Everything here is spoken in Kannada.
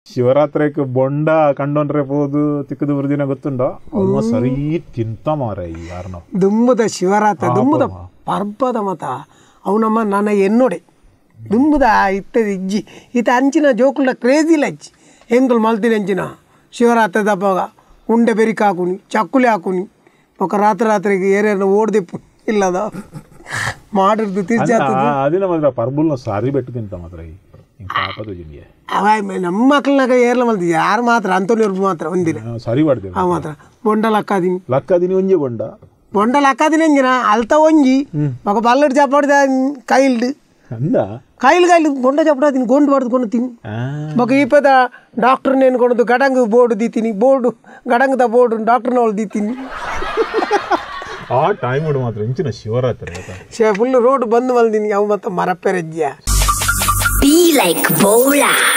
ಶಿವರಾತ್ರಿക്ക് ಬೊಂಡ ಕಂಡೋನ್ರೆ ಹೋದು ತಿಕ್ಕದು ಬರುದಿನ ಗೊತ್ತುಂಡ ಅವ ಸರಿ ತಿಂತ ಮಾರ ಈ ಯಾರನ ದುಮ್ಮದ ಶಿವರಾತ್ರಿ ದುಮ್ಮದ ಪರ್ಬದ ಮತ ಅವನಮ್ಮ ನನ್ನ ಎನ್ನೋಡೆ ದುಮ್ಮದ ಇತ್ತದ ಇಜ್ಜಿ ಈತ ಅಂಚಿನ ಜೋಕುಲ ಕ್ರೇಜಿ ಲಜ್ಜಿ ಎಂಕಲ್ ಮಲ್ತಿನ ಅಂಚಿನ ಶಿವರಾತ್ರಿ ದಬ್ಬಾಗ ಉಂಡೆ ಬೆರಿಕ ಹಾಕುನಿ ಚಕ್ಕುಲಿ ಹಾಕುನಿ ఒక ರಾತ್ರಿಗೆ ಏರೇನ ಓಡ್ದಿಪ್ಪು ಇಲ್ಲದ ಮಾಡಿರ್ದು ತಿರ್ಚಾತದ ಅದಿನ ಮಾತ್ರ ಪರ್ಬುಲ್ನ ಸಾರಿ ಬೆಟ್ಟದಿಂತ ಮಾತ್ರ ಈ ಪಾಪದ ಜಿನಿಯೆ ನಮ್ಮ ಮಕ್ಕಳನಾಗ ಏರ್ಲ ಮಲ್ತಿ ಯಾರು ಮಾತ್ರ ಅಂತೋನಿವ್ರು ಮಾತ್ರ ಒಂದಿನ ಸರಿ ಮಾಡ್ದೇವೆ ಅವ ಮಾತ್ರ ಬೊಂಡ ಲಕ್ಕಾದಿನಿ ಒಂಜಿ ಬೊಂಡ ಲಕ್ಕಾದಿನಿ ಅಂಜಿನ ಅಲ್ತ ಒಂಜಿ ఒక బల్లెడు చప్పడితే కైల్డ్ కైలు బొండ చప్పడాదిని గొండు పడుతుకొని తిని ఒక ఈ పెద్ద డాక్టర్ నేను కొనదు గడంగు బోర్డు ది తిని బోర్డు గడంగుದ బోర్డు డాక్టర్ వాళ్ళు ది తిని ಆ ಟೈಮ್ ಮಾತ್ರ ಇಂಚಿನ ಶಿವರಾತ್ರಿ ಫುಲ್ ರೋಡ್ ಬಂದ್ ಮಲ್ದಿನಿ ಅವು ಮತ್ತೆ ಮರಪ್ಪೆರಜ್ಜ Be like Bola.